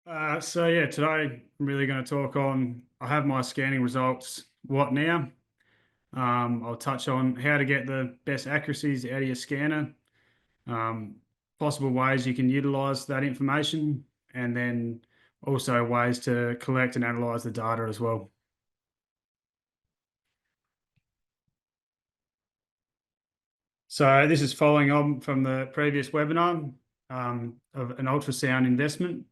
Today I'm really going to talk on, I have my scanning results, what now? I'll touch on how to get the best accuracies out of your scanner, um, possible ways you can utilize that information, and then also ways to collect and analyze the data as well. So this is following on from the previous webinar of an ultrasound investment,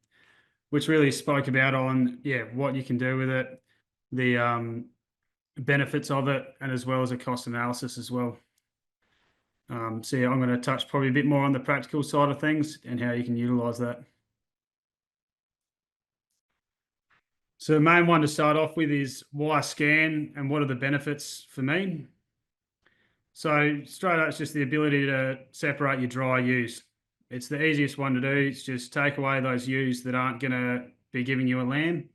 which really spoke about on, what you can do with it, the benefits of it, and as well as a cost analysis as well. I'm going to touch probably a bit more on the practical side of things and how you can utilize that. So the main one to start off with is why scan and what are the benefits for me? So straight up, it's just the ability to separate your dry ewes. It's the easiest one to do. It's just take away those ewes that aren't going to be giving you a lamb.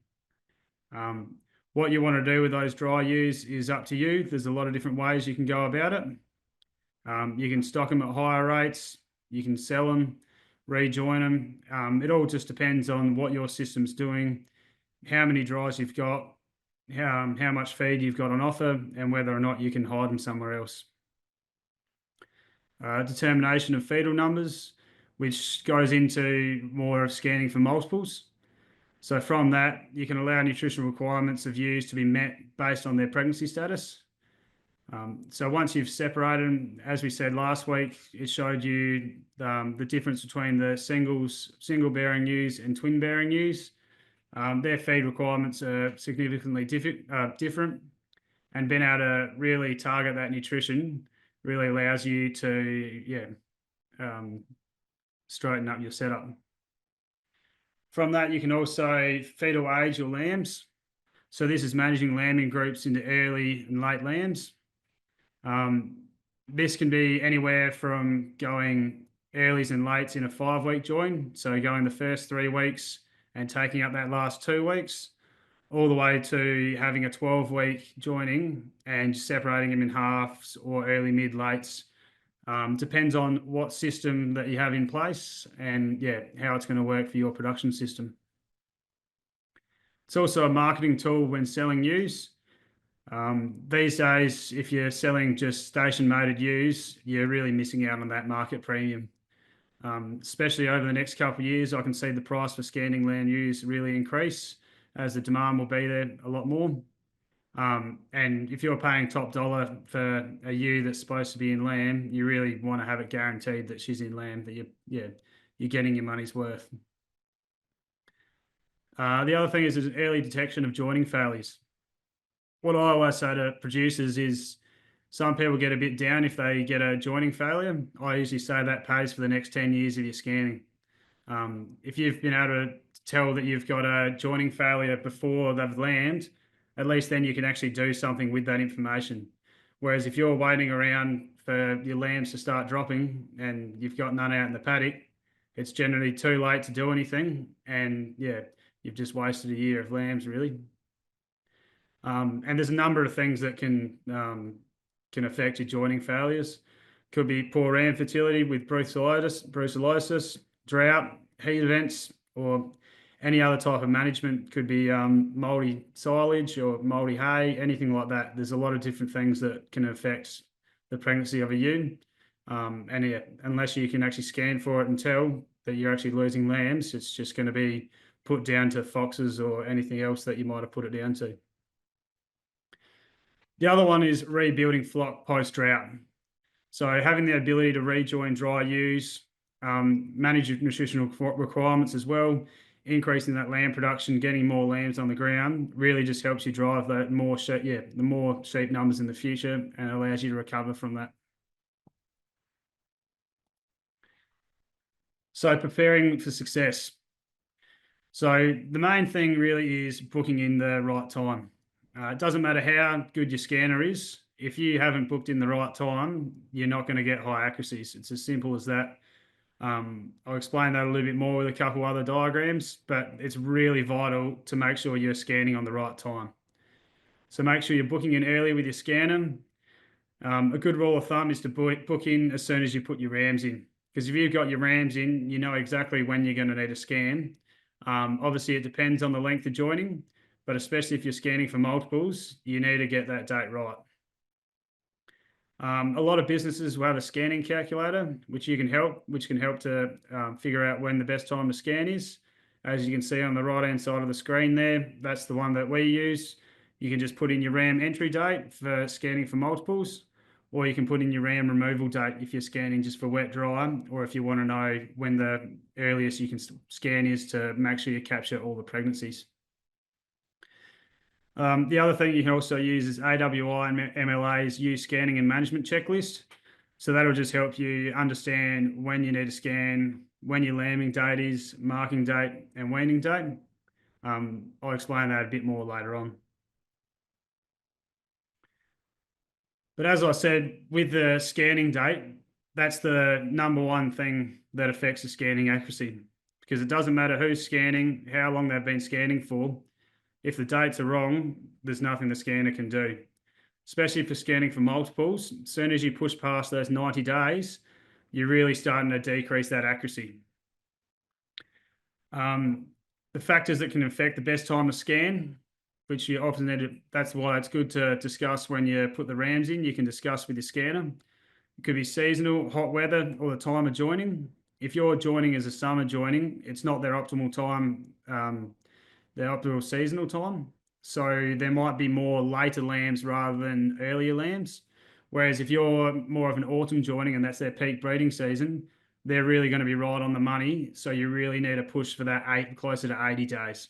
What you want to do with those dry ewes is up to you. There's a lot of different ways you can go about it. You can stock them at higher rates. You can sell them, rejoin them. It all just depends on what your system's doing, how many dries you've got, how much feed you've got on offer, and whether or not you can hide them somewhere else. Determination of fetal numbers, which goes into more of scanning for multiples. So from that, you can allow nutritional requirements of ewes to be met based on their pregnancy status. So once you've separated them, as we said last week, it showed you the difference between the single bearing ewes and twin bearing ewes. Their feed requirements are significantly different, and being able to really target that nutrition really allows you to straighten up your setup. From that, you can also fetal age your lambs. So this is managing lambing groups into early and late lambs. This can be anywhere from going earlys and lates in a 5-week join, so going the first 3 weeks and taking up that last 2 weeks, all the way to having a 12-week joining and separating them in halves or early, mid, lates. Depends on what system that you have in place and how it's going to work for your production system. It's also a marketing tool when selling ewes. These days, if you're selling just station-mated ewes, you're really missing out on that market premium. Especially over the next couple of years, I can see the price for scanning land ewes really increase as the demand will be there a lot more. And if you're paying top dollar for a ewe that's supposed to be in lamb, you really want to have it guaranteed that she's in lamb, that you're getting your money's worth. The other thing is early detection of joining failures. What I always say to producers is some people get a bit down if they get a joining failure. I usually say that pays for the next 10 years of your scanning. If you've been able to tell that you've got a joining failure before they've lambed, at least then you can actually do something with that information. Whereas if you're waiting around for your lambs to start dropping and you've got none out in the paddock, it's generally too late to do anything. And you've just wasted a year of lambs really. And there's a number of things that can affect your joining failures. Could be poor ram fertility with brucellosis, drought, heat events, or any other type of management. Could be mouldy silage or mouldy hay, anything like that. There's a lot of different things that can affect the pregnancy of a ewe. Unless you can actually scan for it and tell that you're actually losing lambs, it's just going to be put down to foxes or anything else that you might have put it down to. The other one is rebuilding flock post-drought. So having the ability to rejoin dry ewes, manage your nutritional requirements as well, increasing that lamb production, getting more lambs on the ground, really just helps you drive the more sheep numbers in the future and allows you to recover from that. So preparing for success. So the main thing really is booking in the right time. It doesn't matter how good your scanner is. If you haven't booked in the right time, you're not going to get high accuracies. It's as simple as that. I'll explain that a little bit more with a couple other diagrams, but it's really vital to make sure you're scanning on the right time. So make sure you're booking in early with your scanner. A good rule of thumb is to book in as soon as you put your rams in, because if you've got your rams in, you know exactly when you're going to need a scan. Obviously, it depends on the length of joining, but especially if you're scanning for multiples, you need to get that date right. A lot of businesses will have a scanning calculator, which can help to figure out when the best time to scan is. As you can see on the right-hand side of the screen there, that's the one that we use. You can just put in your RAM entry date for scanning for multiples, or you can put in your RAM removal date if you're scanning just for wet dry, or if you want to know when the earliest you can scan is to make sure you capture all the pregnancies. The other thing you can also use is AWI and MLA's use scanning and management checklist. So that'll just help you understand when you need to scan, when your lambing date is, marking date, and weaning date. I'll explain that a bit more later on. But as I said, with the scanning date, that's the number one thing that affects the scanning accuracy, because it doesn't matter who's scanning, how long they've been scanning for. If the dates are wrong, there's nothing the scanner can do, especially for scanning for multiples. As soon as you push past those 90 days, you're really starting to decrease that accuracy. The factors that can affect the best time to scan, which you often need to, that's why it's good to discuss when you put the RAMs in, you can discuss with your scanner. It could be seasonal, hot weather, or the time of joining. If you're joining as a summer joining, it's not their optimal time, their optimal seasonal time. So there might be more later lambs rather than earlier lambs. Whereas if you're more of an autumn joining and that's their peak breeding season, they're really going to be right on the money. So you really need to push for that closer to 80 days.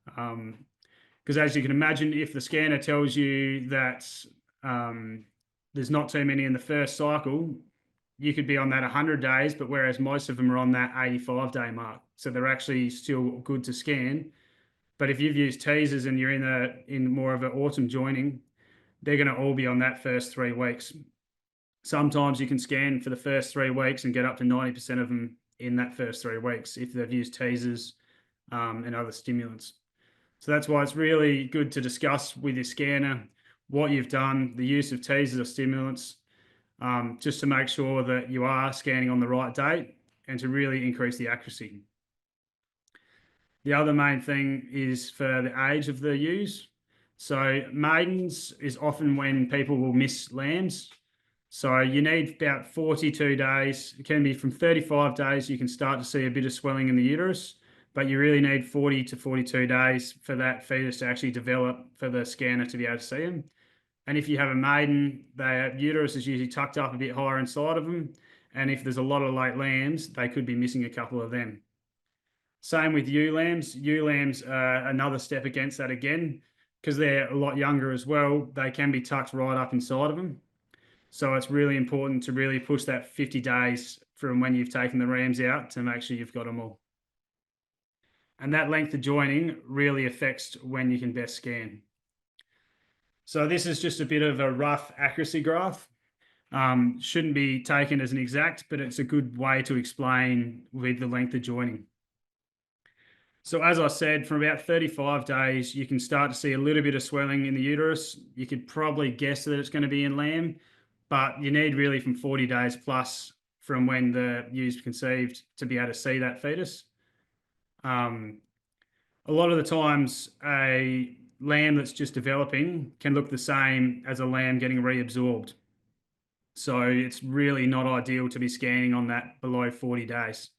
Because as you can imagine, if the scanner tells you that there's not too many in the first cycle, you could be on that 100 days, but whereas most of them are on that 85-day mark. So they're actually still good to scan. But if you've used teasers and you're in more of an autumn joining, they're going to all be on that first 3 weeks. Sometimes you can scan for the first 3 weeks and get up to 90% of them in that first 3 weeks if they've used teasers and other stimulants. So that's why it's really good to discuss with your scanner what you've done, the use of teasers or stimulants, just to make sure that you are scanning on the right date and to really increase the accuracy. The other main thing is for the age of the ewes. So maidens is often when people will miss lambs. So you need about 42 days. It can be from 35 days, you can start to see a bit of swelling in the uterus, but you really need 40 to 42 days for that fetus to actually develop for the scanner to be able to see them. And if you have a maiden, their uterus is usually tucked up a bit higher inside of them. And if there's a lot of late lambs, they could be missing a couple of them. Same with ewe lambs. Ewe lambs are another step against that again, because they're a lot younger as well. They can be tucked right up inside of them. So it's really important to really push that 50 days from when you've taken the rams out to make sure you've got them all. And that length of joining really affects when you can best scan. So this is just a bit of a rough accuracy graph. Shouldn't be taken as an exact, but it's a good way to explain with the length of joining. So as I said, from about 35 days, you can start to see a little bit of swelling in the uterus. You could probably guess that it's going to be in lamb, but you need really from 40 days plus from when the ewe's conceived to be able to see that fetus. A lot of the times, a lamb that's just developing can look the same as a lamb getting reabsorbed. So it's really not ideal to be scanning on that below 40 days.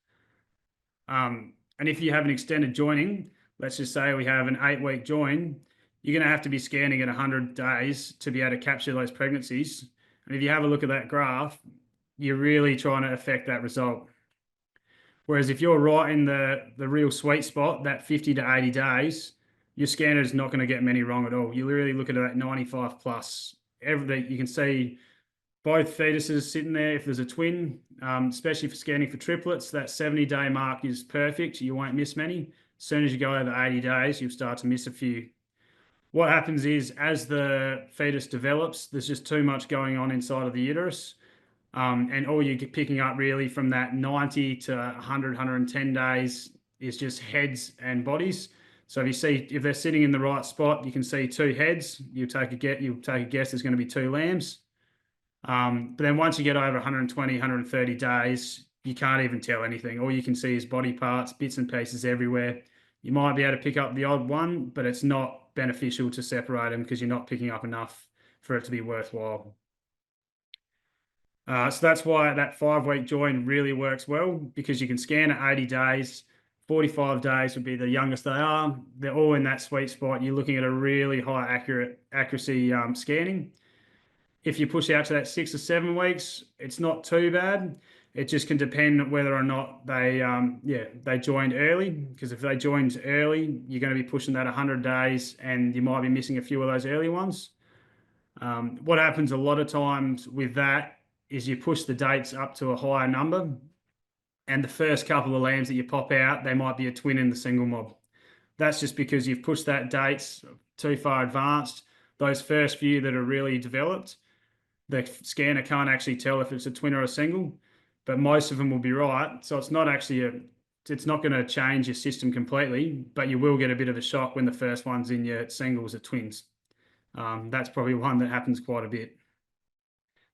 And if you have an extended joining, let's just say we have an 8-week join, you're going to have to be scanning at 100 days to be able to capture those pregnancies. And if you have a look at that graph, you're really trying to affect that result. Whereas if you're right in the real sweet spot, that 50 to 80 days, your scanner is not going to get many wrong at all. You really look at that 95 plus. Everything you can see both fetuses sitting there if there's a twin, especially for scanning for triplets. That 70-day mark is perfect. You won't miss many. As soon as you go over 80 days, you'll start to miss a few. What happens is as the fetus develops, there's just too much going on inside of the uterus. And all you're picking up really from that 90 to 100, 110 days is just heads and bodies. So if they're sitting in the right spot, you can see 2 heads. You'll take a guess there's going to be 2 lambs. But then once you get over 120, 130 days, you can't even tell anything. All you can see is body parts, bits and pieces everywhere. You might be able to pick up the odd one, but it's not beneficial to separate them because you're not picking up enough for it to be worthwhile. So that's why that 5-week join really works well, because you can scan at 80 days. 45 days would be the youngest they are. They're all in that sweet spot. You're looking at a really high accuracy scanning. If you push out to that 6 or 7 weeks, it's not too bad. It just can depend whether or not they joined early, because if they joined early, you're going to be pushing that 100 days and you might be missing a few of those early ones. What happens a lot of times with that is you push the dates up to a higher number, and the first couple of lambs that you pop out, they might be a twin in the single mob. That's just because you've pushed that dates too far advanced. Those first few that are really developed, the scanner can't actually tell if it's a twin or a single, but most of them will be right. So it's not actually it's not going to change your system completely, but you will get a bit of a shock when the first ones in your singles are twins. That's probably one that happens quite a bit.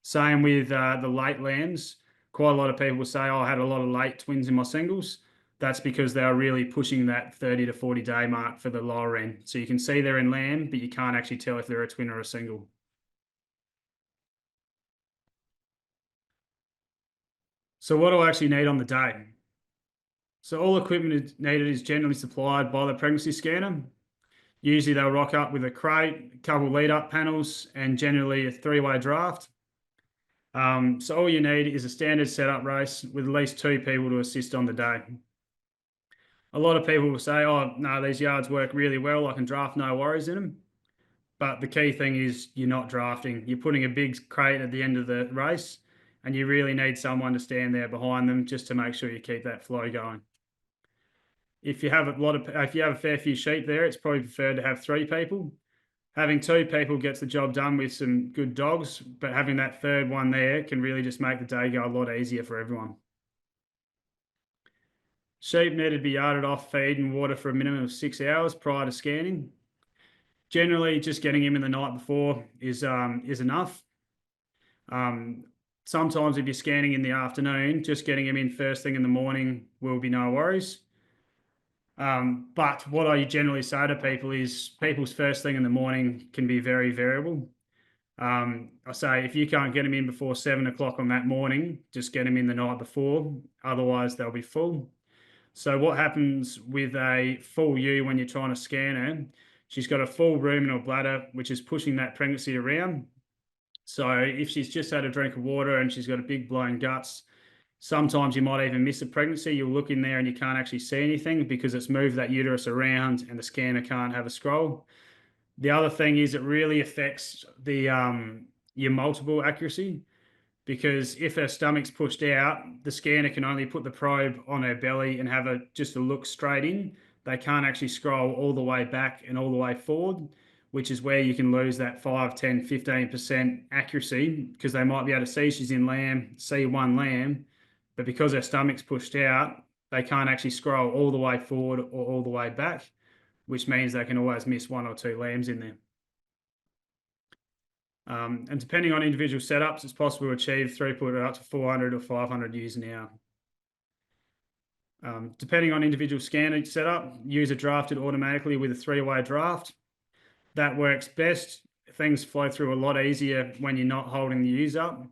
Same with the late lambs. Quite a lot of people will say, oh, I had a lot of late twins in my singles. That's because they are really pushing that 30 to 40 day mark for the lower end. So you can see they're in lamb, but you can't actually tell if they're a twin or a single. So what do I actually need on the day? So all equipment needed is generally supplied by the pregnancy scanner. Usually they'll rock up with a crate, a couple lead-up panels, and generally a 3-way draft. So all you need is a standard setup race with at least 2 people to assist on the day. A lot of people will say, oh, no, these yards work really well. I can draft, no worries in them. But the key thing is you're not drafting. You're putting a big crate at the end of the race, and you really need someone to stand there behind them just to make sure you keep that flow going. If you have a fair few sheep there, it's probably preferred to have 3 people. Having 2 people gets the job done with some good dogs, but having that third one there can really just make the day go a lot easier for everyone. Sheep need to be yarded off feed and water for a minimum of 6 hours prior to scanning. Generally, just getting him in the night before is enough. Sometimes if you're scanning in the afternoon, just getting him in first thing in the morning will be no worries. But what I generally say to people is people's first thing in the morning can be very variable. I say if you can't get them in before 7 o'clock on that morning, just get them in the night before. Otherwise, they'll be full. So what happens with a full ewe when you're trying to scan her? She's got a full ruminal bladder, which is pushing that pregnancy around. So if she's just had a drink of water and she's got a big blown guts, sometimes you might even miss a pregnancy. You'll look in there and you can't actually see anything because it's moved that uterus around and the scanner can't have a scroll. The other thing is it really affects your multiple accuracy, because if her stomach's pushed out, the scanner can only put the probe on her belly and have just a look straight in. They can't actually scroll all the way back and all the way forward, which is where you can lose that 5, 10, 15% accuracy, because they might be able to see she's in lamb, see one lamb, but because her stomach's pushed out, they can't actually scroll all the way forward or all the way back, which means they can always miss 1 or 2 lambs in there. And depending on individual setups, it's possible to achieve throughput at up to 400 or 500 ewes an hour. Depending on individual scanner setup, ewes are drafted automatically with a 3-way draft. That works best. Things flow through a lot easier when you're not holding the ewes up.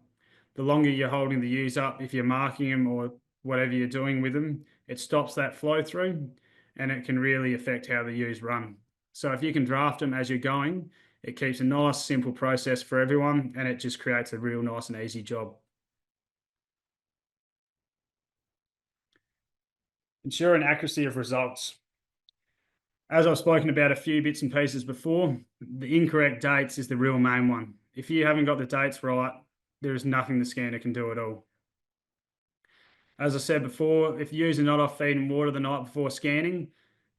The longer you're holding the ewes up, if you're marking them or whatever you're doing with them, it stops that flow through, and it can really affect how the ewes run. So if you can draft them as you're going, it keeps a nice, simple process for everyone, and it just creates a real nice and easy job. Ensuring accuracy of results. As I've spoken about a few bits and pieces before, the incorrect dates is the real main one. If you haven't got the dates right, there is nothing the scanner can do at all. As I said before, if you're using not off feed and water the night before scanning,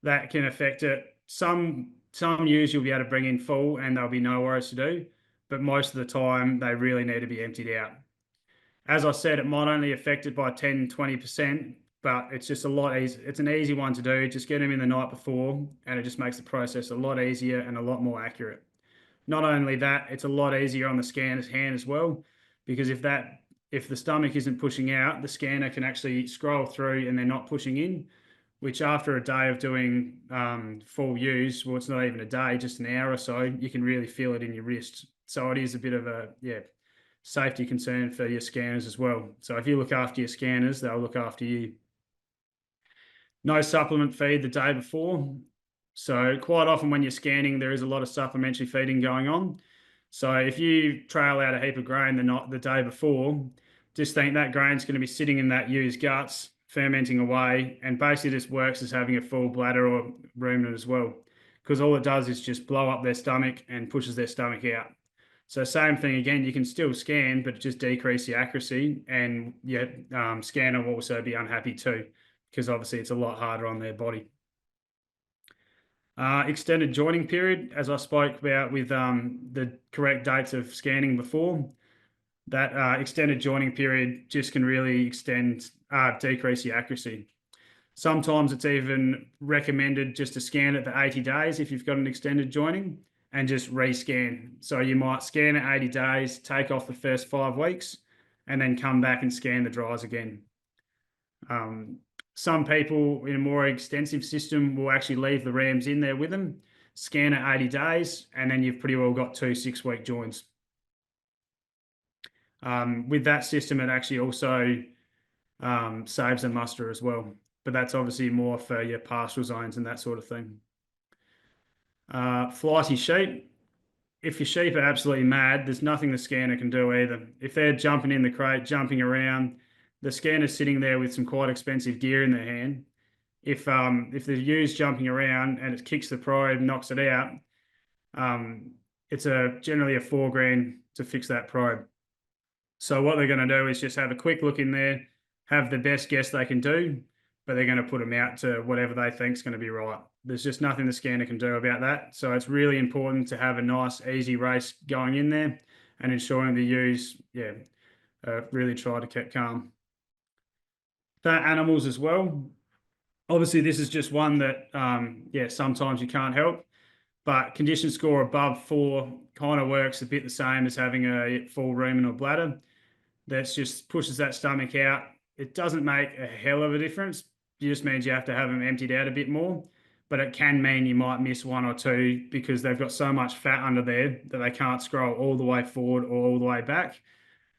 that can affect it. Some ewes you'll be able to bring in full and there'll be no worries to do, but most of the time they really need to be emptied out. As I said, it might only affect it by 10, 20%, but it's just a lot easier. It's an easy one to do. Just get them in the night before, and it just makes the process a lot easier and a lot more accurate. Not only that, it's a lot easier on the scanner's hand as well, because if the stomach isn't pushing out, the scanner can actually scroll through and they're not pushing in. which after a day of doing full use, well, it's not even a day, just an hour or so, you can really feel it in your wrist. So it is a bit of a safety concern for your scanners as well. So if you look after your scanners, they'll look after you. No supplement feed the day before. So quite often when you're scanning, there is a lot of supplementary feeding going on. So if you trail out a heap of grain the day before, just think that grain's going to be sitting in that ewe's guts, fermenting away, and basically just works as having a full bladder or ruminant as well, because all it does is just blow up their stomach and pushes their stomach out. So same thing again, you can still scan, but just decrease the accuracy, and scanner will also be unhappy too, because obviously it's a lot harder on their body. Extended joining period, as I spoke about with the correct dates of scanning before, that extended joining period just can really decrease the accuracy. Sometimes it's even recommended just to scan at the 80 days if you've got an extended joining and just rescan. So you might scan at 80 days, take off the first 5 weeks, and then come back and scan the dries again. Some people in a more extensive system will actually leave the rams in there with them, scan at 80 days, and then you've pretty well got 2 6-week joins. With that system, it actually also saves a muster as well, but that's obviously more for your pastoral zones and that sort of thing. Flighty sheep. If your sheep are absolutely mad, there's nothing the scanner can do either. If they're jumping in the crate, jumping around, the scanner's sitting there with some quite expensive gear in their hand. If the ewe's jumping around and it kicks the probe, knocks it out, it's generally a $4,000 to fix that probe. So what they're going to do is just have a quick look in there, have the best guess they can do, but they're going to put them out to whatever they think is going to be right. There's just nothing the scanner can do about that. So it's really important to have a nice, easy race going in there and ensuring the ewes, really try to keep calm. Fat animals as well. Obviously, this is just one that, sometimes you can't help, but condition score above 4 kind of works a bit the same as having a full rumen or bladder. That just pushes that stomach out. It doesn't make a hell of a difference. It just means you have to have them emptied out a bit more, but it can mean you might miss 1 or 2 because they've got so much fat under there that they can't scroll all the way forward or all the way back.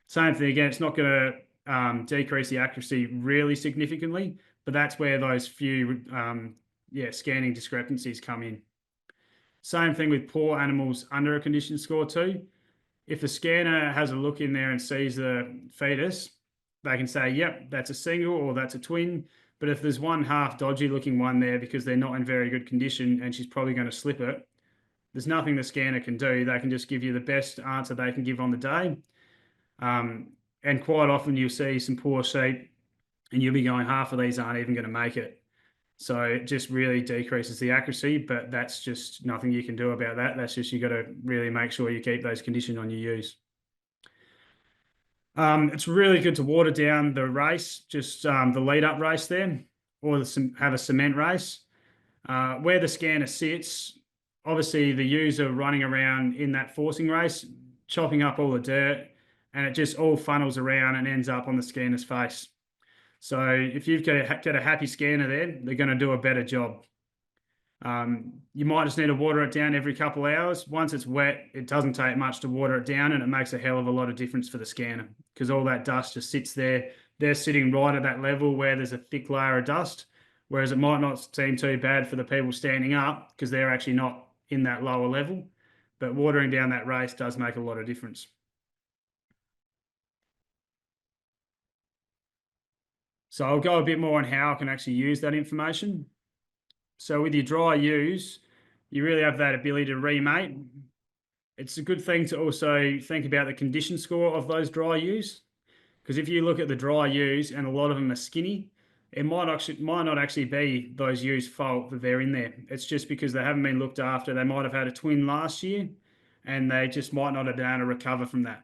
Same thing again, it's not going to decrease the accuracy really significantly, but that's where those few scanning discrepancies come in. Same thing with poor animals under a condition score 2. If the scanner has a look in there and sees the fetus, they can say, yep, that's a single or that's a twin. But if there's one half dodgy looking one there because they're not in very good condition and she's probably going to slip it, there's nothing the scanner can do. They can just give you the best answer they can give on the day. And quite often you'll see some poor sheep and you'll be going, half of these aren't even going to make it. So it just really decreases the accuracy, but that's just nothing you can do about that. That's just, you got to really make sure you keep those conditioned on your ewes. It's really good to water down the race, just the lead up race there, or have a cement race. Where the scanner sits, obviously the ewes are running around in that forcing race, chopping up all the dirt, and it just all funnels around and ends up on the scanner's face. So if you've got a happy scanner there, they're going to do a better job. You might just need to water it down every couple of hours. Once it's wet, it doesn't take much to water it down, and it makes a hell of a lot of difference for the scanner because all that dust just sits there. They're sitting right at that level where there's a thick layer of dust, whereas it might not seem too bad for the people standing up because they're actually not in that lower level. But watering down that race does make a lot of difference. So I'll go a bit more on how I can actually use that information. So with your dry ewes, you really have that ability to remate. It's a good thing to also think about the condition score of those dry ewes, because if you look at the dry ewes and a lot of them are skinny, it might not actually be those ewes' fault that they're in there. It's just because they haven't been looked after. They might have had a twin last year and they just might not have been able to recover from that.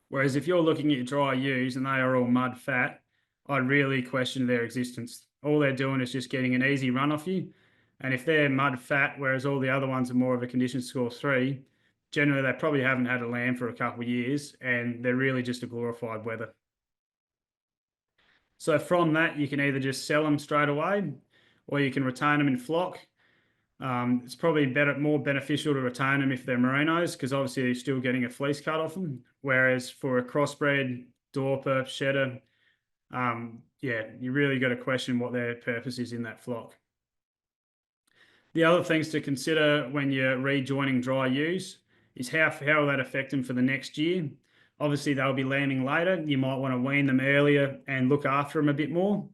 Whereas if you're looking at your dry ewes and they are all mud fat, I'd really question their existence. All they're doing is just getting an easy run off you. And if they're mud fat, whereas all the other ones are more of a condition score 3, generally they probably haven't had a lamb for a couple of years and they're really just a glorified wether. So from that, you can either just sell them straight away, or you can retain them in flock. It's probably more beneficial to retain them if they're merinos, because obviously you're still getting a fleece cut off them. Whereas for a crossbred, Dorper, Shedder, yeah, you really got to question what their purpose is in that flock. The other things to consider when you're rejoining dry ewes is how will that affect them for the next year. Obviously, they'll be lambing later. You might want to wean them earlier and look after them a bit more.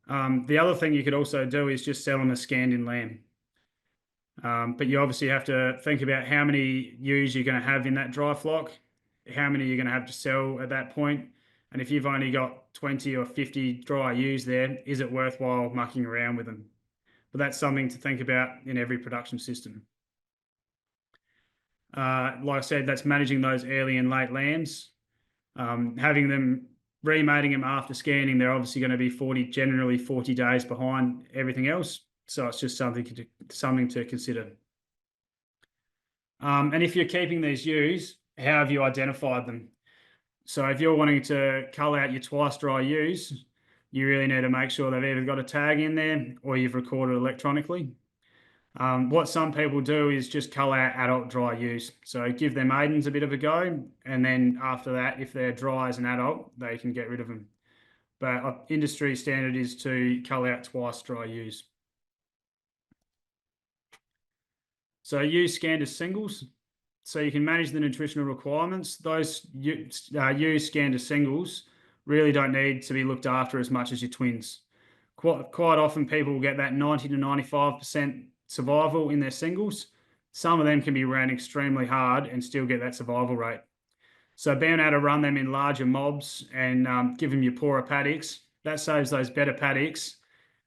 The other thing you could also do is just sell them a scanned-in lamb. But you obviously have to think about how many ewes you're going to have in that dry flock, how many you're going to have to sell at that point. And if you've only got 20 or 50 dry ewes there, is it worthwhile mucking around with them? But that's something to think about in every production system. Like I said, that's managing those early and late lambs. Having them, remating them after scanning, they're obviously going to be generally 40 days behind everything else. So it's just something to consider. And if you're keeping these ewes, how have you identified them? So if you're wanting to cull out your twice dry ewes, you really need to make sure they've either got a tag in there or you've recorded electronically. What some people do is just cull out adult dry ewes. So give their maidens a bit of a go, and then after that, if they're dry as an adult, they can get rid of them. But industry standard is to cull out twice dry ewes. So ewes scanned as singles. So you can manage the nutritional requirements. Those ewes scanned as singles really don't need to be looked after as much as your twins. Quite often people will get that 90 to 95% survival in their singles. Some of them can be ran extremely hard and still get that survival rate. So being able to run them in larger mobs and give them your poorer paddocks, that saves those better paddocks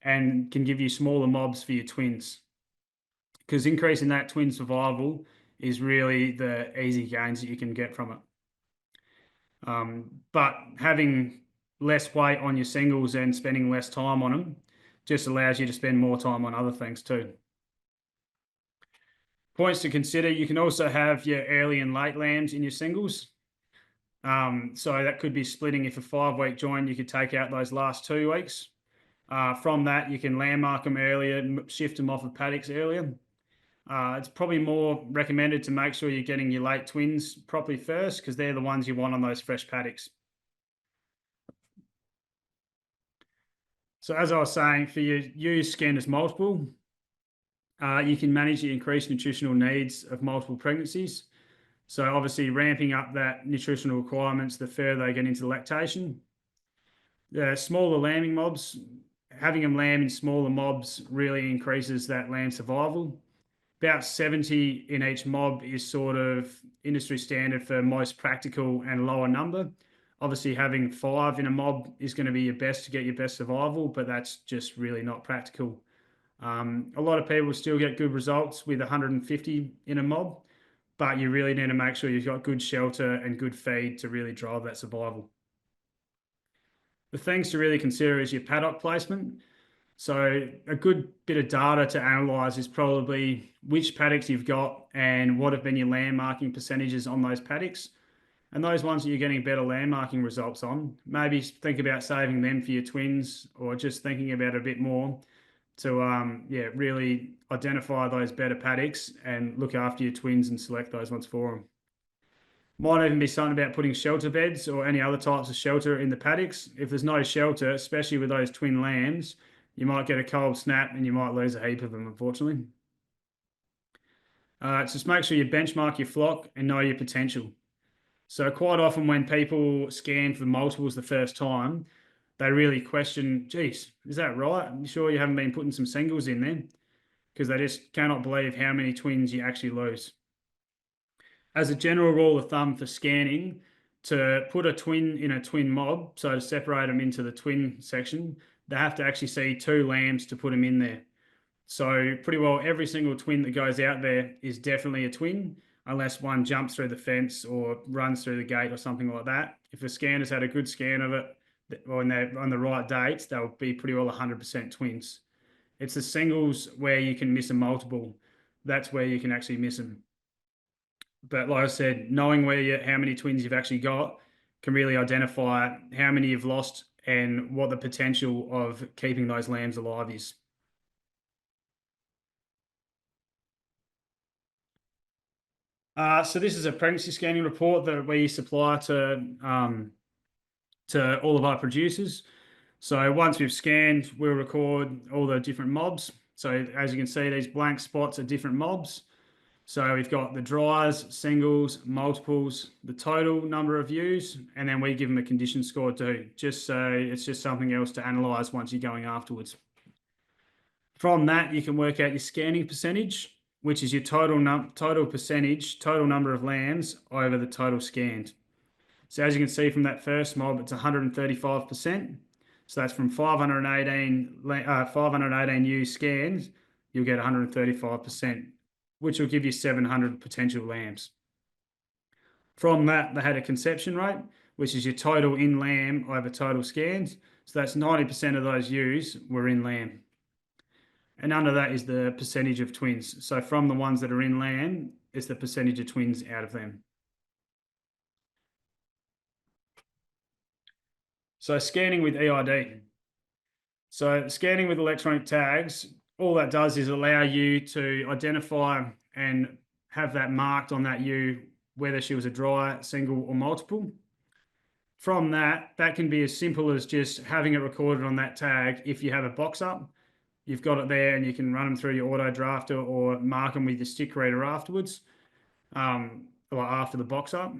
and can give you smaller mobs for your twins. Because increasing that twin survival is really the easy gains that you can get from it. But having less weight on your singles and spending less time on them just allows you to spend more time on other things too. Points to consider, you can also have your early and late lambs in your singles. So that could be splitting. If a 5-week join, you could take out those last 2 weeks. From that, you can landmark them earlier and shift them off of paddocks earlier. It's probably more recommended to make sure you're getting your late twins properly first, because they're the ones you want on those fresh paddocks. So as I was saying, for your ewes scanned as multiple, you can manage the increased nutritional needs of multiple pregnancies. So obviously ramping up that nutritional requirements the further they get into lactation. The smaller lambing mobs, having them lamb in smaller mobs really increases that lamb survival. About 70 in each mob is sort of industry standard for most practical and lower number. Obviously, having 5 in a mob is going to be your best to get your best survival, but that's just really not practical. A lot of people still get good results with 150 in a mob, but you really need to make sure you've got good shelter and good feed to really drive that survival. The things to really consider is your paddock placement. So a good bit of data to analyse is probably which paddocks you've got and what have been your landmarking percentages on those paddocks. And those ones that you're getting better landmarking results on, maybe think about saving them for your twins, or just thinking about it a bit more to really identify those better paddocks and look after your twins and select those ones for them. Might even be something about putting shelter beds or any other types of shelter in the paddocks. If there's no shelter, especially with those twin lambs, you might get a cold snap and you might lose a heap of them, unfortunately. Just make sure you benchmark your flock and know your potential. So quite often when people scan for multiples the first time, they really question, geez, is that right? I'm sure you haven't been putting some singles in there, because they just cannot believe how many twins you actually lose. As a general rule of thumb for scanning, to put a twin in a twin mob, so to separate them into the twin section, they have to actually see 2 lambs to put them in there. So pretty well every single twin that goes out there is definitely a twin, unless one jumps through the fence or runs through the gate or something like that. If a scanner's had a good scan of it, when they're on the right dates, they'll be pretty well 100% twins. It's the singles where you can miss a multiple. That's where you can actually miss them. But like I said, knowing how many twins you've actually got can really identify how many you've lost and what the potential of keeping those lambs alive is. So this is a pregnancy scanning report that we supply to all of our producers. So once we've scanned, we'll record all the different mobs. So as you can see, these blank spots are different mobs. So we've got the dries, singles, multiples, the total number of views, and then we give them a condition score too, just so it's just something else to analyze once you're going afterwards. From that, you can work out your scanning percentage, which is your total percentage, total number of lambs over the total scanned. So as you can see from that first mob, it's 135%. So that's from 518 ewes scanned, you'll get 135%, which will give you 700 potential lambs. From that, they had a conception rate, which is your total in lamb over total scans. So that's 90% of those ewes were in lamb. And under that is the percentage of twins. So from the ones that are in lamb, it's the percentage of twins out of them. So scanning with EID. So scanning with electronic tags, all that does is allow you to identify and have that marked on that ewe, whether she was a dry, single or multiple. From that, that can be as simple as just having it recorded on that tag. If you have a box up, you've got it there and you can run them through your auto drafter or mark them with your stick reader afterwards, or after the box up.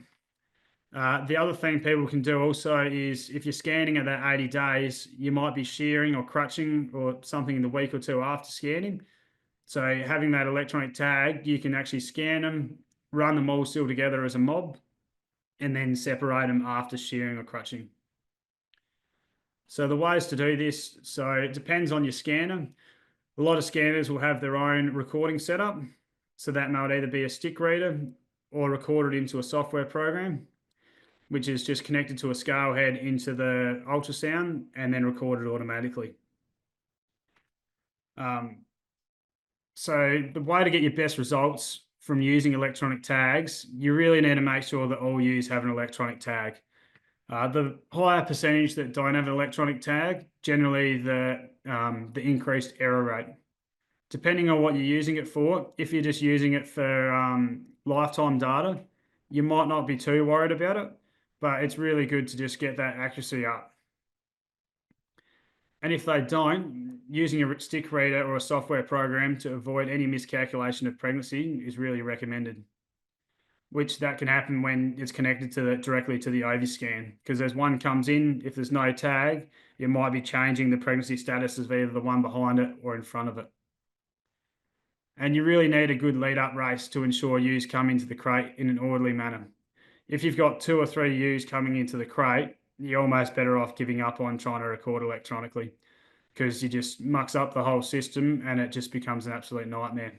The other thing people can do also is if you're scanning at that 80 days, you might be shearing or crutching or something in the week or two after scanning. So having that electronic tag, you can actually scan them, run them all still together as a mob, and then separate them after shearing or crutching. So the ways to do this, so it depends on your scanner. A lot of scanners will have their own recording setup. So that might either be a stick reader or recorded into a software program, which is just connected to a scale head into the ultrasound and then recorded automatically. So the way to get your best results from using electronic tags, you really need to make sure that all ewes have an electronic tag. The higher percentage that don't have an electronic tag, generally the increased error rate. Depending on what you're using it for, if you're just using it for lifetime data, you might not be too worried about it, but it's really good to just get that accuracy up. And if they don't, using a stick reader or a software program to avoid any miscalculation of pregnancy is really recommended, which that can happen when it's connected to directly to the Overscan, because as one comes in, if there's no tag, it might be changing the pregnancy status of either the one behind it or in front of it. And you really need a good lead up race to ensure ewes come into the crate in an orderly manner. If you've got 2 or 3 ewes coming into the crate, you're almost better off giving up on trying to record electronically, because you just mucks up the whole system and it just becomes an absolute nightmare.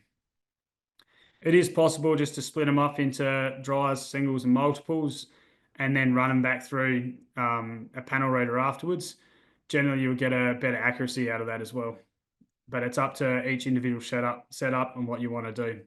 It is possible just to split them up into dries, singles and multiples and then run them back through a panel reader afterwards. Generally, you'll get a better accuracy out of that as well. But it's up to each individual setup and what you want to do.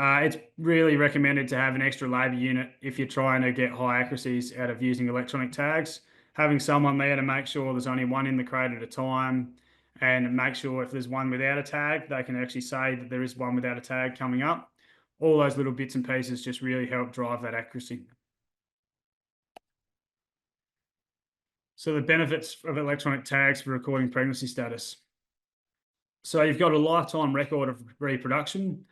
It's really recommended to have an extra labour unit if you're trying to get high accuracies out of using electronic tags. Having someone there to make sure there's only one in the crate at a time and make sure if there's one without a tag, they can actually say that there is one without a tag coming up. All those little bits and pieces just really help drive that accuracy. So the benefits of electronic tags for recording pregnancy status. So you've got a lifetime record of reproduction.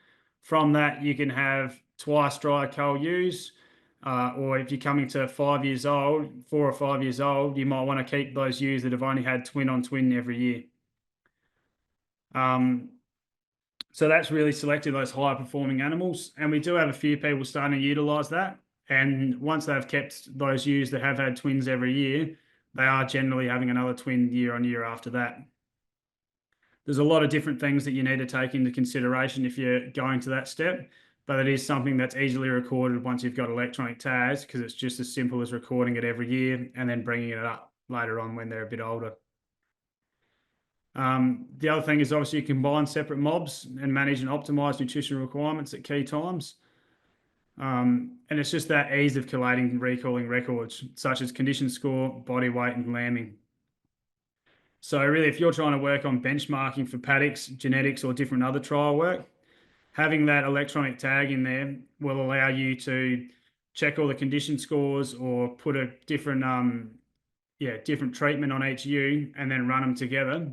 From that, you can have twice dry cull ewes, or if you're coming to 5 years old, 4 or 5 years old, you might want to keep those ewes that have only had twin on twin every year. So that's really selected those high performing animals. And we do have a few people starting to utilise that. And once they've kept those ewes that have had twins every year, they are generally having another twin year on year after that. There's a lot of different things that you need to take into consideration if you're going to that step, but it is something that's easily recorded once you've got electronic tags, because it's just as simple as recording it every year and then bringing it up later on when they're a bit older. The other thing is obviously you combine separate mobs and manage and optimize nutrition requirements at key times. And it's just that ease of collating and recalling records, such as condition score, body weight, and lambing. So really, if you're trying to work on benchmarking for paddocks, genetics, or different other trial work, having that electronic tag in there will allow you to check all the condition scores or put a different different treatment on each ewe and then run them together.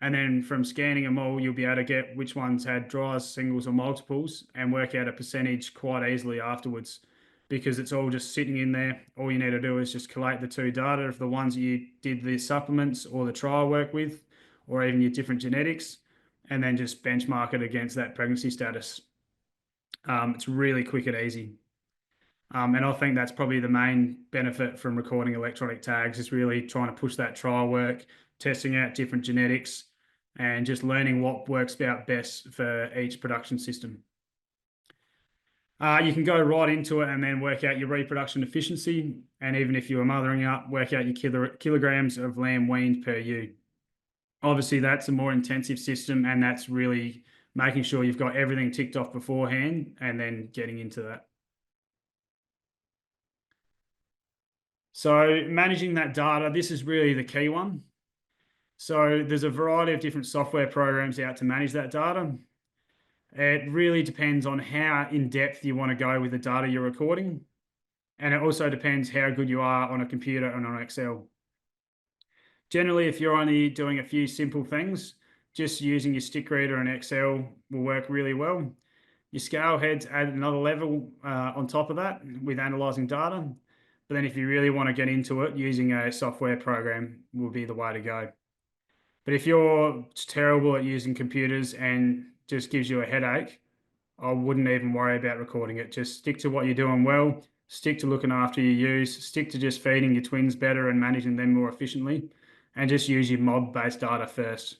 And then from scanning them all, you'll be able to get which ones had dries, singles, or multiples and work out a percentage quite easily afterwards, because it's all just sitting in there. All you need to do is just collate the two data of the ones that you did the supplements or the trial work with, or even your different genetics, and then just benchmark it against that pregnancy status. It's really quick and easy. And I think that's probably the main benefit from recording electronic tags, is really trying to push that trial work, testing out different genetics, and just learning what works out best for each production system. You can go right into it and then work out your reproduction efficiency. And even if you were mothering up, work out your kilograms of lamb weaned per ewe. Obviously, that's a more intensive system, and that's really making sure you've got everything ticked off beforehand and then getting into that. So managing that data, this is really the key one. So there's a variety of different software programs out to manage that data. It really depends on how in depth you want to go with the data you're recording. And it also depends how good you are on a computer and on Excel. Generally, if you're only doing a few simple things, just using your stick reader and Excel will work really well. Your scale heads add another level on top of that with analyzing data. But then if you really want to get into it, using a software program will be the way to go. But if you're terrible at using computers and just gives you a headache, I wouldn't even worry about recording it. Just stick to what you're doing well, stick to looking after your ewes, stick to just feeding your twins better and managing them more efficiently, and just use your mob-based data first.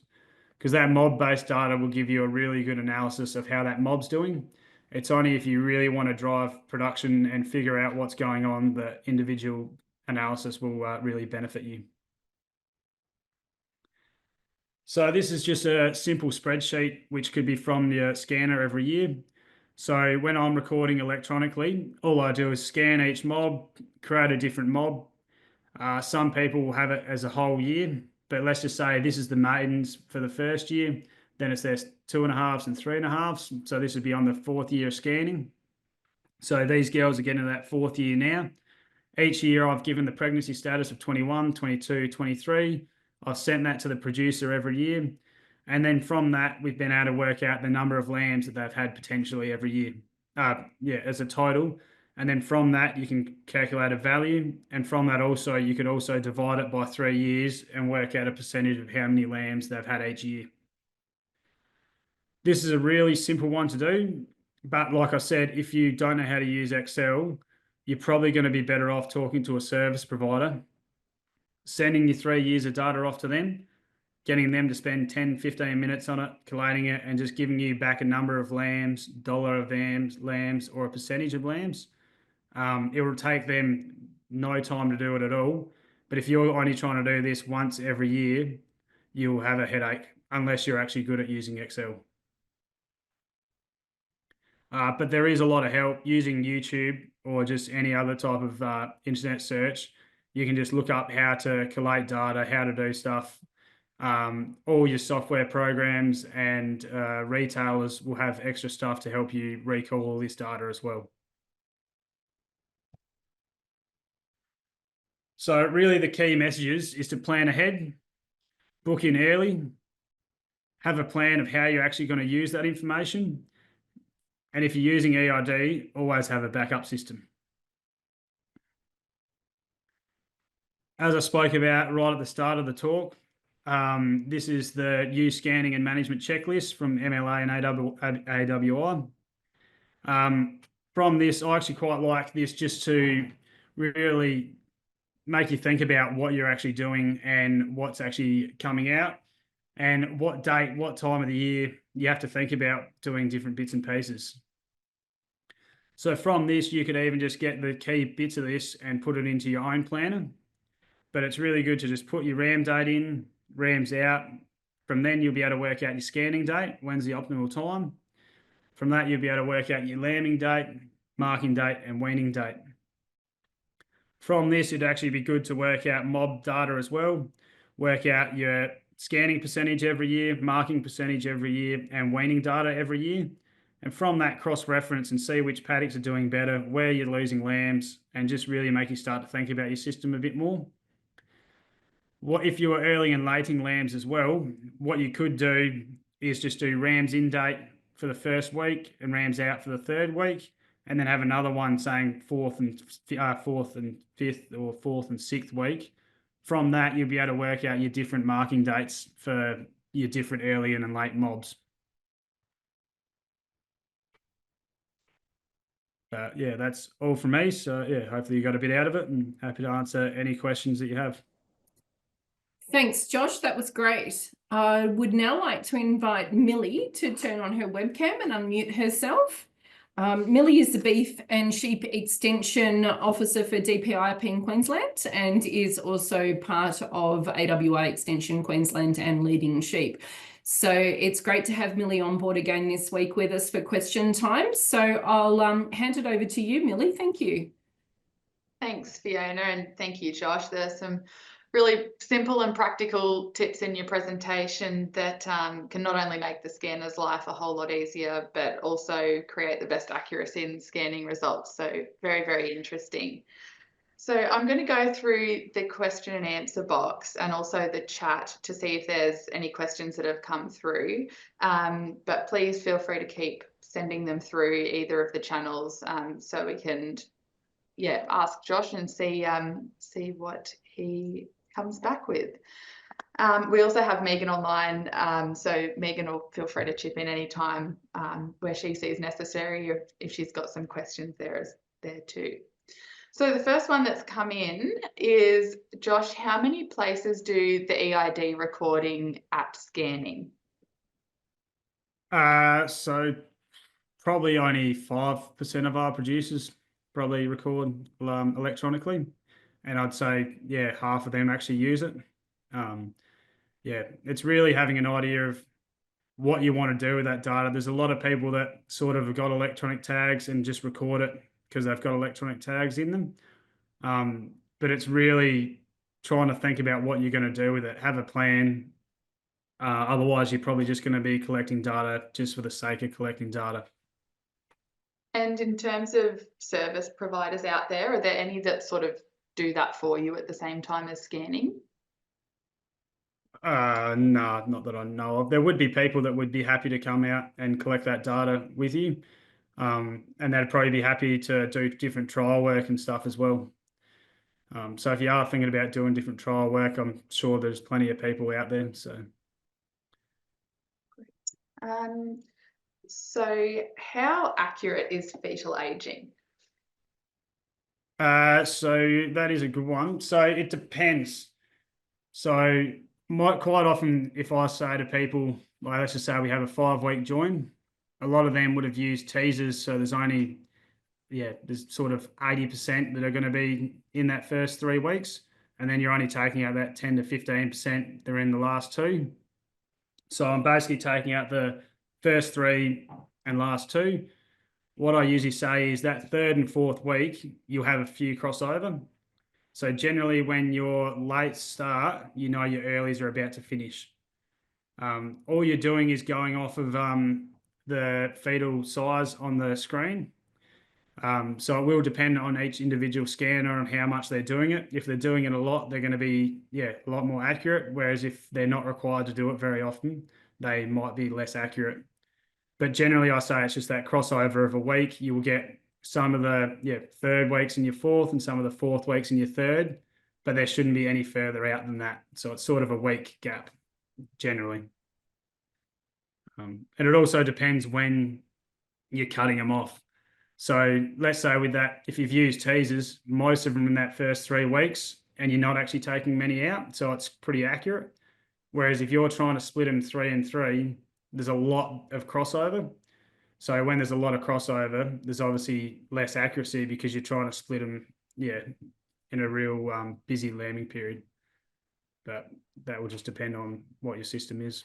Because that mob-based data will give you a really good analysis of how that mob's doing. It's only if you really want to drive production and figure out what's going on that individual analysis will really benefit you. So this is just a simple spreadsheet, which could be from your scanner every year. So when I'm recording electronically, all I do is scan each mob, create a different mob. Some people will have it as a whole year, but let's just say this is the maidens for the first year. Then it's their 2.5s and 3.5s. So this would be on the fourth year of scanning. So these girls are getting to that fourth year now. Each year I've given the pregnancy status of 21, 22, 23. I've sent that to the producer every year. And then from that, we've been able to work out the number of lambs that they've had potentially every year. As a total. And then from that, you can calculate a value. And from that also, you could also divide it by 3 years and work out a percentage of how many lambs they've had each year. This is a really simple one to do. But like I said, if you don't know how to use Excel, you're probably going to be better off talking to a service provider, sending your 3 years of data off to them, getting them to spend 10, 15 minutes on it, collating it, and just giving you back a number of lambs, dollar of lambs, or a percentage of lambs. It will take them no time to do it at all. But if you're only trying to do this once every year, you'll have a headache unless you're actually good at using Excel. But there is a lot of help using YouTube or just any other type of internet search. You can just look up how to collate data, how to do stuff. All your software programs and retailers will have extra stuff to help you recall all this data as well. So really the key messages is to plan ahead, book in early, have a plan of how you're actually going to use that information. And if you're using EID, always have a backup system. As I spoke about right at the start of the talk, this is the ewe scanning and management checklist from MLA and AWI. From this, I actually quite like this just to really make you think about what you're actually doing and what's actually coming out and what date, what time of the year you have to think about doing different bits and pieces. So from this, you could even just get the key bits of this and put it into your own planner. But it's really good to just put your RAM date in, RAMs out. From then, you'll be able to work out your scanning date, when's the optimal time. From that, you'll be able to work out your lambing date, marking date, and weaning date. From this, it'd actually be good to work out mob data as well, work out your scanning percentage every year, marking percentage every year, and weaning data every year. And from that, cross-reference and see which paddocks are doing better, where you're losing lambs, and just really make you start to think about your system a bit more. What if you were early and lating lambs as well? What you could do is just do rams in date for the first week and rams out for the third week, and then have another one saying fourth and fifth, or fourth and sixth week. From that, you'll be able to work out your different marking dates for your different early and late mobs. Yeah, that's all from me. So yeah, hopefully you got a bit out of it, and happy to answer any questions that you have. Thanks, Josh. That was great. I would now like to invite Millie to turn on her webcam and unmute herself. Millie is the Beef and Sheep Extension Officer for DPIP in Queensland and is also part of AWI Extension Queensland and Leading Sheep. So it's great to have Millie on board again this week with us for question time. So I'll hand it over to you, Millie. Thank you. Thanks, Fiona, and thank you, Josh. There's some really simple and practical tips in your presentation that can not only make the scanner's life a whole lot easier, but also create the best accuracy in scanning results. So very, very interesting. So I'm going to go through the question and answer box and also the chat to see if there's any questions that have come through. But please feel free to keep sending them through either of the channels so we can ask Josh and see what he comes back with. We also have Megan online, so Megan will feel free to chip in anytime where she sees necessary if she's got some questions there too. So the first one that's come in is, Josh, how many places do the EID recording app scanning? So probably only 5% of our producers probably record electronically, and I'd say half of them actually use it. It's really having an idea of what you want to do with that data. There's a lot of people that sort of have got electronic tags and just record it because they've got electronic tags in them. But it's really trying to think about what you're going to do with it, have a plan. Otherwise, you're probably just going to be collecting data just for the sake of collecting data. And in terms of service providers out there, are there any that sort of do that for you at the same time as scanning? No, not that I know of. There would be people that would be happy to come out and collect that data with you. And they'd probably be happy to do different trial work and stuff as well. So if you are thinking about doing different trial work, I'm sure there's plenty of people out there. So how accurate is fetal aging? So that is a good one. So it depends. So quite often, if I say to people, like, let's just say we have a 5-week join, a lot of them would have used teasers. So there's only, there's sort of 80% that are going to be in that first 3 weeks. And then you're only taking out that 10 to 15% that are in the last 2. So I'm basically taking out the first 3 and last 2. What I usually say is that 3rd and 4th week, you'll have a few crossover. So generally when your late start, you know your earlies are about to finish. All you're doing is going off of the fetal size on the screen. So it will depend on each individual scanner and how much they're doing it. If they're doing it a lot, they're going to be a lot more accurate. Whereas if they're not required to do it very often, they might be less accurate. But generally, I say it's just that crossover of a week. You will get some of the 3rd weeks in your 4th and some of the 4th weeks in your 3rd, but there shouldn't be any further out than that. So it's sort of a week gap generally. And it also depends when you're cutting them off. So let's say with that, if you've used teasers, most of them in that first 3 weeks and you're not actually taking many out, so it's pretty accurate. Whereas if you're trying to split them 3 and 3, there's a lot of crossover. So when there's a lot of crossover, there's obviously less accuracy because you're trying to split them, in a real busy lambing period. But that will just depend on what your system is.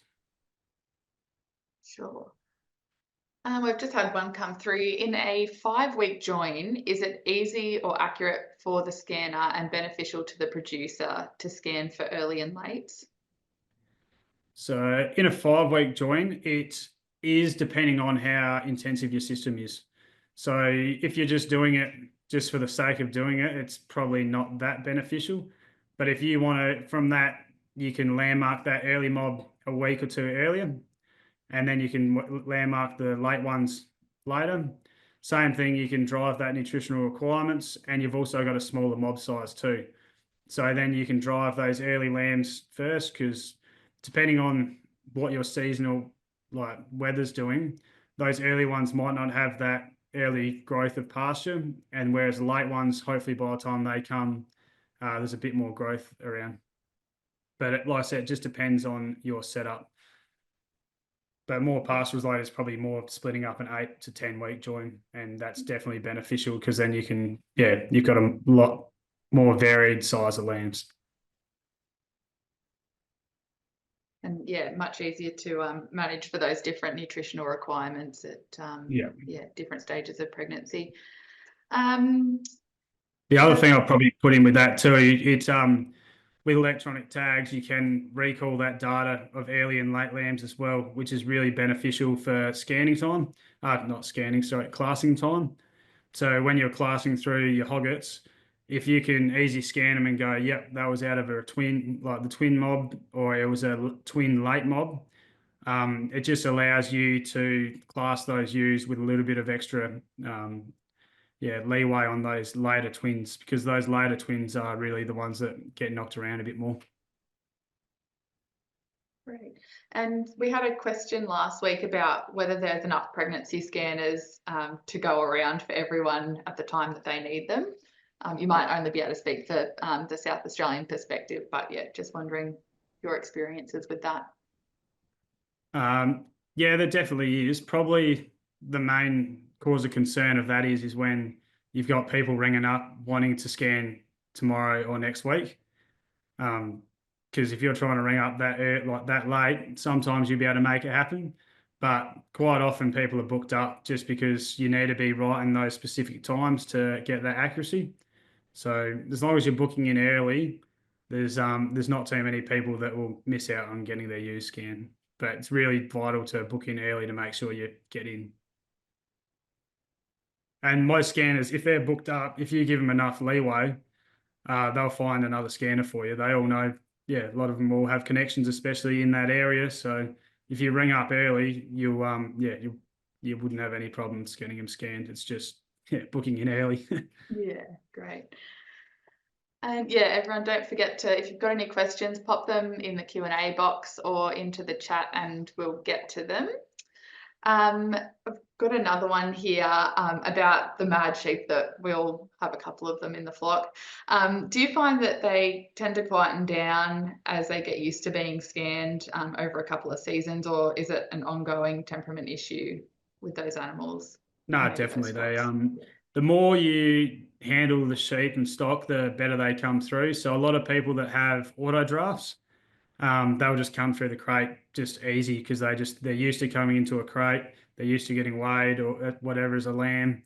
Sure. We've just had one come through. In a 5-week join, is it easy or accurate for the scanner and beneficial to the producer to scan for early and late? So in a 5-week join, it is depending on how intensive your system is. So if you're just doing it just for the sake of doing it, it's probably not that beneficial. But if you want to, from that, you can landmark that early mob a week or two earlier, and then you can landmark the late ones later. Same thing, you can drive that nutritional requirements, and you've also got a smaller mob size too. So then you can drive those early lambs first, because depending on what your seasonal like weather's doing, those early ones might not have that early growth of pasture, and whereas the late ones, hopefully by the time they come, there's a bit more growth around. But like I said, it just depends on your setup. But more pastorals later is probably more splitting up an 8 to 10 week join, and that's definitely beneficial because then you can, you've got a lot more varied size of lambs. And yeah, much easier to manage for those different nutritional requirements at different stages of pregnancy. The other thing I'll probably put in with that too, it's with electronic tags, you can recall that data of early and late lambs as well, which is really beneficial for scanning time. Classing time. So when you're classing through your hoggets, if you can easy scan them and go, yep, that was out of a twin, like the twin mob, or it was a twin late mob, it just allows you to class those ewes with a little bit of extra leeway on those later twins, because those later twins are really the ones that get knocked around a bit more. Great. And we had a question last week about whether there's enough pregnancy scanners to go around for everyone at the time that they need them. You might only be able to speak for the South Australian perspective, but yeah, just wondering your experiences with that. Yeah, there definitely is. Probably the main cause of concern of that is when you've got people ringing up wanting to scan tomorrow or next week. Because if you're trying to ring up that late, sometimes you'll be able to make it happen. But quite often people are booked up just because you need to be right in those specific times to get that accuracy. So as long as you're booking in early, there's not too many people that will miss out on getting their ewes scanned. But it's really vital to book in early to make sure you get in. And most scanners, if they're booked up, if you give them enough leeway, they'll find another scanner for you. They all know, a lot of them will have connections, especially in that area. So if you ring up early, you wouldn't have any problems getting them scanned. It's just booking in early. Yeah, great. And yeah, everyone, don't forget to, if you've got any questions, pop them in the Q&A box or into the chat and we'll get to them. I've got another one here about the mad sheep, that we'll have a couple of them in the flock. Do you find that they tend to quieten down as they get used to being scanned over a couple of seasons, or is it an ongoing temperament issue with those animals? No, definitely. The more you handle the sheep and stock, the better they come through. So a lot of people that have auto drafts, they'll just come through the crate just easy because they're used to coming into a crate. They're used to getting weighed or whatever as a lamb.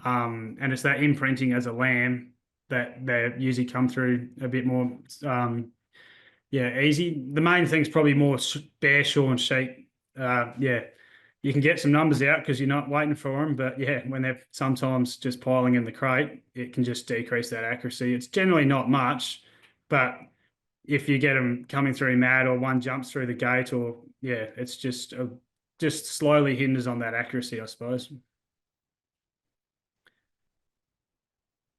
And it's that imprinting as a lamb that they usually come through a bit more, easy. The main thing's probably more bare shorn sheep. You can get some numbers out because you're not waiting for them, but when they're sometimes just piling in the crate, it can just decrease that accuracy. It's generally not much, but if you get them coming through mad or one jumps through the gate, or it's just slowly hinders on that accuracy, I suppose.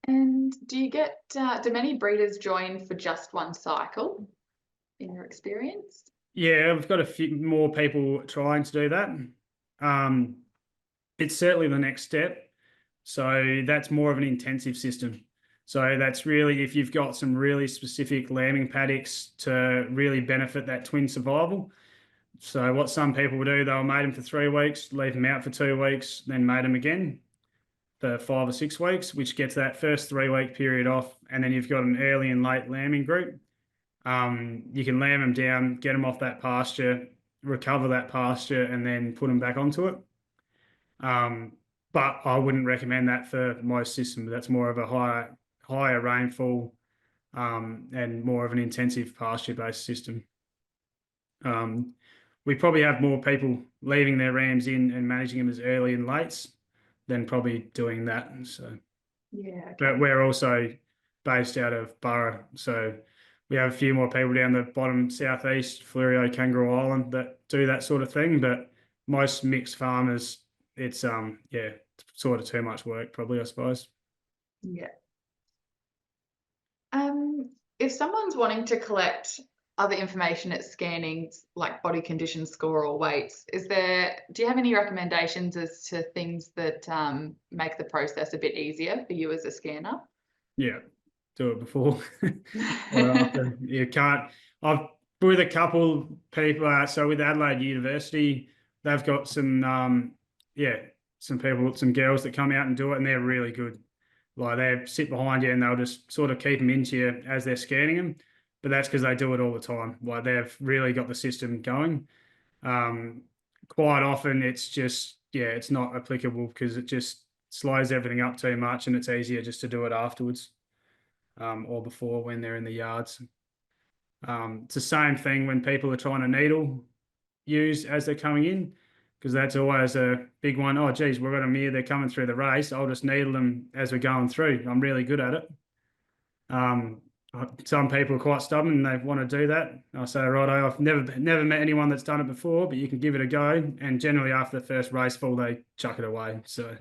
And do many breeders join for just one cycle in your experience? Yeah, we've got a few more people trying to do that. It's certainly the next step. So that's more of an intensive system. So that's really if you've got some really specific lambing paddocks to really benefit that twin survival. So what some people do, they'll mate them for 3 weeks, leave them out for 2 weeks, then mate them again for 5 or 6 weeks, which gets that first 3-week period off. And then you've got an early and late lambing group. You can lamb them down, get them off that pasture, recover that pasture, and then put them back onto it. But I wouldn't recommend that for most systems. That's more of a higher rainfall and more of an intensive pasture-based system. We probably have more people leaving their rams in and managing them as early and lates than probably doing that. So, Yeah. Okay. but we're also based out of Burra, so we have a few more people down the bottom southeast, Fleurieu, Kangaroo Island, that do that sort of thing. But most mixed farmers, it's yeah, sort of too much work, probably, I suppose. Yeah. If someone's wanting to collect other information at scanning, like body condition score or weights, do you have any recommendations as to things that make the process a bit easier for you as a scanner? Yeah, do it before or after. You can't. I've with a couple people. So with Adelaide University, they've got some some people, some girls that come out and do it, and they're really good. Like they sit behind you and they'll just sort of keep them into you as they're scanning them. But that's because they do it all the time. Like they've really got the system going. Quite often it's just, it's not applicable because it just slows everything up too much, and it's easier just to do it afterwards or before when they're in the yards. It's the same thing when people are trying to needle use as they're coming in, because that's always a big one. Oh, geez, we've got them here. They're coming through the race. I'll just needle them as we're going through. I'm really good at it. Some people are quite stubborn and they want to do that. I say, righto, I've never met anyone that's done it before, but you can give it a go. And generally after the first race full, they chuck it away. So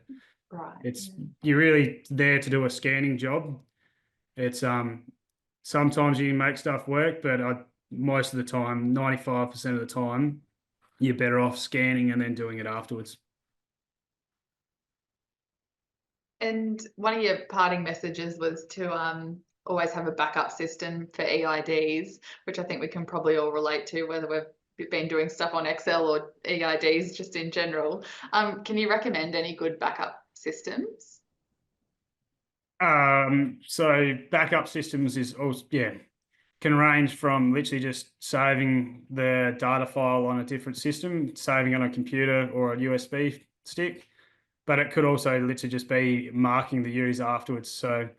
you're really there to do a scanning job. It's sometimes you can make stuff work, but most of the time, 95% of the time, you're better off scanning and then doing it afterwards. And one of your parting messages was to always have a backup system for EIDs, which I think we can probably all relate to, whether we've been doing stuff on Excel or EIDs just in general. Can you recommend any good backup systems? So backup systems is also, can range from literally just saving the data file on a different system, saving on a computer or a USB stick, but it could also literally just be marking the user afterwards. So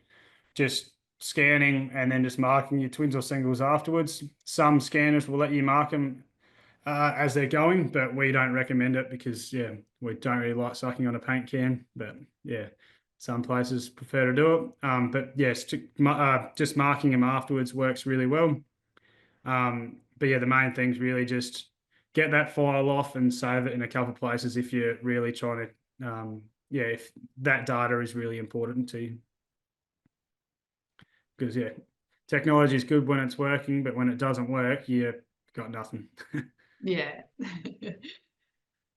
just scanning and then just marking your twins or singles afterwards. Some scanners will let you mark them as they're going, but we don't recommend it because, we don't really like sucking on a paint can, but some places prefer to do it. But yes, just marking them afterwards works really well. But the main thing's really just get that file off and save it in a couple of places if you're really trying to, if that data is really important to you. Because, technology is good when it's working, but when it doesn't work, you've got nothing. Yeah.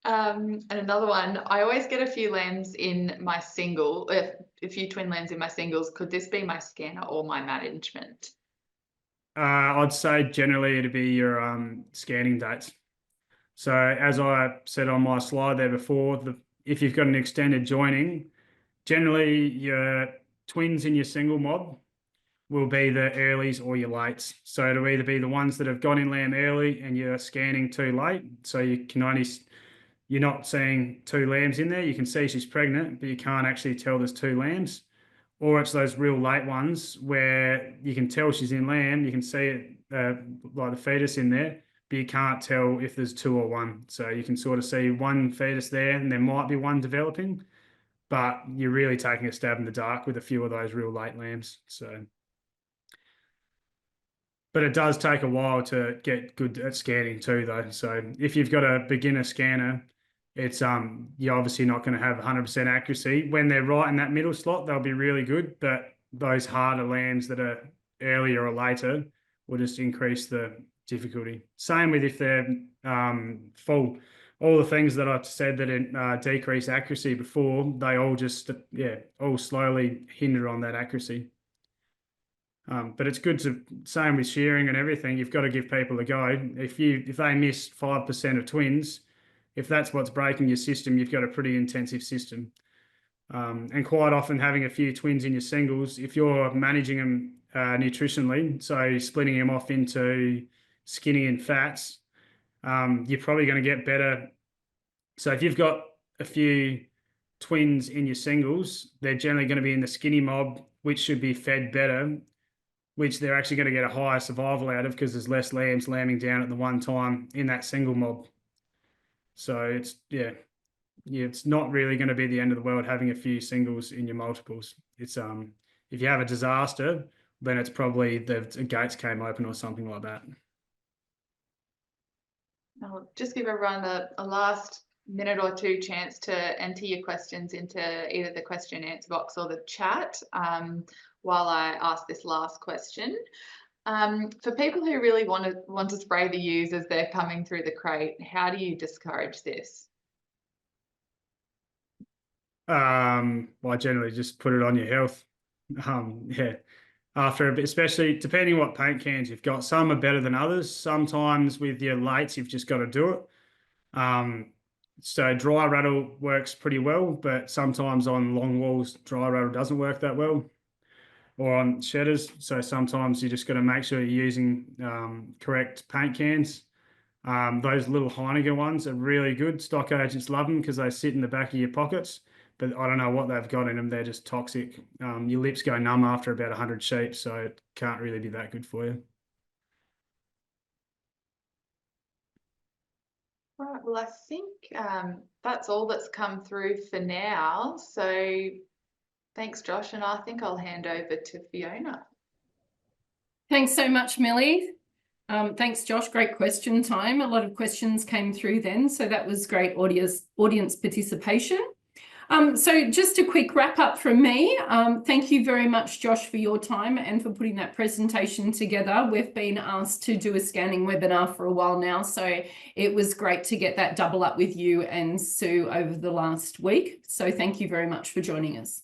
And another one, I always get a few lambs in my single, a few twin lambs in my singles. Could this be my scanner or my management? I'd say generally it'd be your scanning dates. So as I said on my slide there before, if you've got an extended joining, generally your twins in your single mob will be the earlies or your lates. So it'll either be the ones that have gone in lamb early and you're scanning too late. So you're not seeing two lambs in there. You can see she's pregnant, but you can't actually tell there's two lambs. Or it's those real late ones where you can tell she's in lamb. You can see it like the fetus in there, but you can't tell if there's two or one. So you can sort of see one fetus there and there might be one developing, but you're really taking a stab in the dark with a few of those real late lambs. But it does take a while to get good at scanning too, though. So if you've got a beginner scanner, it's you're obviously not going to have 100% accuracy. When they're right in that middle slot, they'll be really good. But those harder lambs that are earlier or later will just increase the difficulty. Same with if they're full. All the things that I've said that decrease accuracy before, they all just all slowly hinder on that accuracy. But it's good to, same with shearing and everything, you've got to give people a go. If they miss 5% of twins, if that's what's breaking your system, you've got a pretty intensive system. And quite often having a few twins in your singles, if you're managing them nutritionally, so splitting them off into skinny and fats, you're probably going to get better. So if you've got a few twins in your singles, they're generally going to be in the skinny mob, which should be fed better, which they're actually going to get a higher survival out of because there's less lambs lambing down at the one time in that single mob. So it's, yeah, it's not really going to be the end of the world having a few singles in your multiples. It's if you have a disaster, then it's probably the gates came open or something like that. I'll just give everyone a last minute or two chance to enter your questions into either the question and answer box or the chat while I ask this last question. For people who really want to spray the ewes as they're coming through the crate, how do you discourage this? Well, I generally just put it on your health. Yeah. After a bit, especially depending what paint cans you've got, some are better than others. Sometimes with your lates, you've just got to do it. So dry rattle works pretty well, but sometimes on long walls, dry rattle doesn't work that well, or on shedders. So sometimes you just got to make sure you're using correct paint cans. Those little Heineken ones are really good. Stock agents love them because they sit in the back of your pockets, but I don't know what they've got in them. They're just toxic. Your lips go numb after about 100 sheep, so it can't really be that good for you. Right, well, I think that's all that's come through for now. So thanks, Josh, and I think I'll hand over to Fiona. Thanks so much, Millie. Thanks, Josh. Great question time. A lot of questions came through then, so that was great audience participation. So just a quick wrap up from me. Thank you very much, Josh, for your time and for putting that presentation together. We've been asked to do a scanning webinar for a while now, so it was great to get that double up with you and Sue over the last week. So thank you very much for joining us.